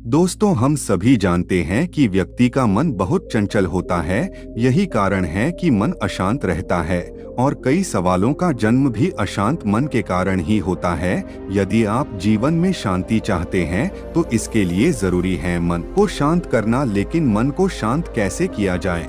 दोस्तों, हम सभी जानते हैं कि व्यक्ति का मन बहुत चंचल होता है। यही कारण है कि मन अशांत रहता है और कई सवालों का जन्म भी अशांत मन के कारण ही होता है। यदि आप जीवन में शांति चाहते हैं तो इसके लिए जरूरी है मन को शांत करना। लेकिन मन को शांत कैसे किया जाए?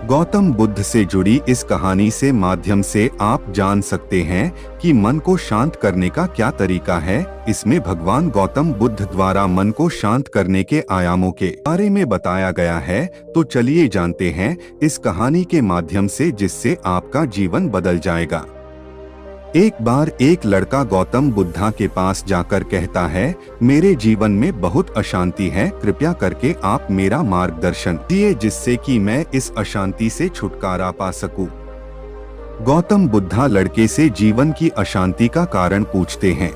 गौतम बुद्ध से जुड़ी इस कहानी से माध्यम से आप जान सकते हैं कि मन को शांत करने का क्या तरीका है। इसमें भगवान गौतम बुद्ध द्वारा मन को शांत करने के आयामों के बारे में बताया गया है। तो चलिए जानते हैं इस कहानी के माध्यम से, जिससे आपका जीवन बदल जाएगा। एक बार एक लड़का गौतम बुद्धा के पास जाकर कहता है, मेरे जीवन में बहुत अशांति है, कृपया करके आप मेरा मार्गदर्शन दिए जिससे कि मैं इस अशांति से छुटकारा पा सकूं। गौतम बुद्धा लड़के से जीवन की अशांति का कारण पूछते हैं।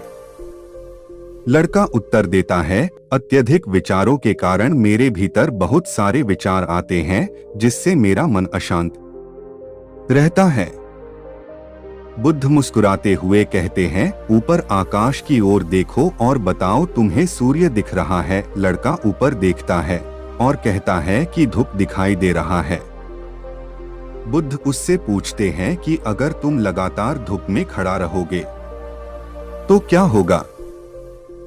लड़का उत्तर देता है, अत्यधिक विचारों के कारण मेरे भीतर बहुत सारे विचार आते हैं जिससे मेरा मन अशांत रहता है। बुद्ध मुस्कुराते हुए कहते हैं, ऊपर आकाश की ओर देखो और बताओ तुम्हें सूर्य दिख रहा है। लड़का ऊपर देखता है और कहता है कि धूप दिखाई दे रहा है। बुद्ध उससे पूछते हैं कि अगर तुम लगातार धूप में खड़ा रहोगे तो क्या होगा?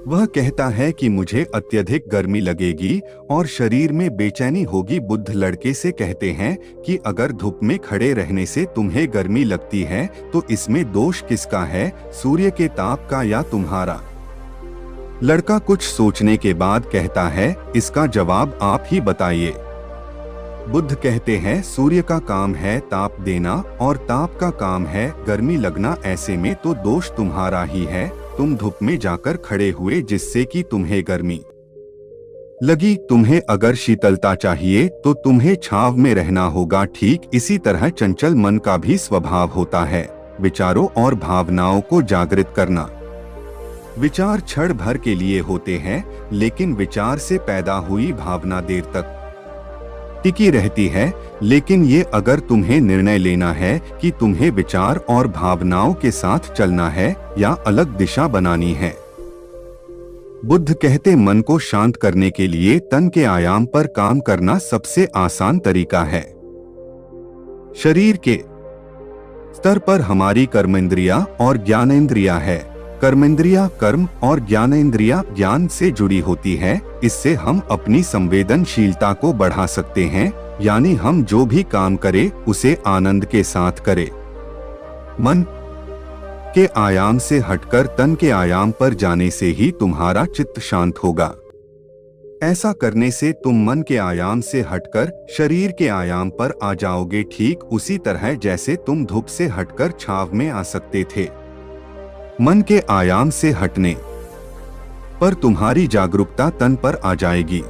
वह कहता है कि मुझे अत्यधिक गर्मी लगेगी और शरीर में बेचैनी होगी। बुद्ध लड़के से कहते हैं कि अगर धूप में खड़े रहने से तुम्हें गर्मी लगती है तो इसमें दोष किसका है, सूर्य के ताप का या तुम्हारा? लड़का कुछ सोचने के बाद कहता है, इसका जवाब आप ही बताइए। बुद्ध कहते हैं, सूर्य का काम है ताप देना और ताप का काम है गर्मी लगना। ऐसे में तो दोष तुम्हारा ही है। तुम धूप में जाकर खड़े हुए जिससे कि तुम्हें गर्मी लगी। तुम्हें अगर शीतलता चाहिए तो तुम्हें छांव में रहना होगा। ठीक इसी तरह चंचल मन का भी स्वभाव होता है, विचारों और भावनाओं को जागृत करना। विचार क्षण भर के लिए होते हैं, लेकिन विचार से पैदा हुई भावना देर तक टिकी रहती है। लेकिन ये अगर तुम्हें निर्णय लेना है कि तुम्हें विचार और भावनाओं के साथ चलना है या अलग दिशा बनानी है। बुद्ध कहते, मन को शांत करने के लिए तन के आयाम पर काम करना सबसे आसान तरीका है। शरीर के स्तर पर हमारी कर्मेंद्रिया और ज्ञानेंद्रिया है। कर्मेंद्रिया कर्म और ज्ञानेंद्रिया ज्ञान से जुड़ी होती है। इससे हम अपनी संवेदनशीलता को बढ़ा सकते हैं, यानी हम जो भी काम करें उसे आनंद के साथ करें। मन के आयाम से हटकर तन के आयाम पर जाने से ही तुम्हारा चित्त शांत होगा। ऐसा करने से तुम मन के आयाम से हटकर शरीर के आयाम पर आ जाओगे, ठीक उसी तरह जैसे तुम धूप से हटकर छांव में आ सकते थे। मन के आयाम से हटने पर तुम्हारी जागरूकता तन पर आ जाएगी।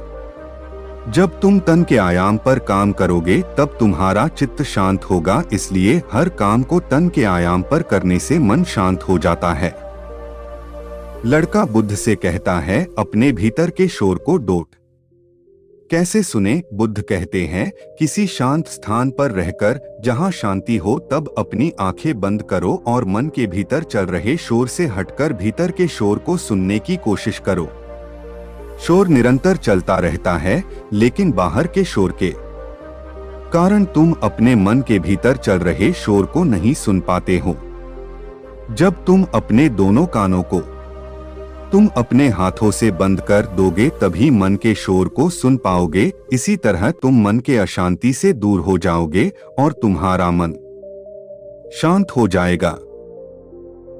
जब तुम तन के आयाम पर काम करोगे तब तुम्हारा चित्त शांत होगा। इसलिए हर काम को तन के आयाम पर करने से मन शांत हो जाता है। लड़का बुद्ध से कहता है, अपने भीतर के शोर को डोट कैसे सुने? बुद्ध कहते हैं, किसी शांत स्थान पर रहकर जहां शांति हो तब अपनी आंखें बंद करो और मन के भीतर चल रहे शोर से हटकर भीतर के शोर को सुनने की कोशिश करो। शोर निरंतर चलता रहता है, लेकिन बाहर के शोर के कारण तुम अपने मन के भीतर चल रहे शोर को नहीं सुन पाते हो। जब तुम अपने दोनों कानों को तुम अपने हाथों से बंद कर दोगे तभी मन के शोर को सुन पाओगे। इसी तरह तुम मन के अशांति से दूर हो जाओगे और तुम्हारा मन शांत हो जाएगा।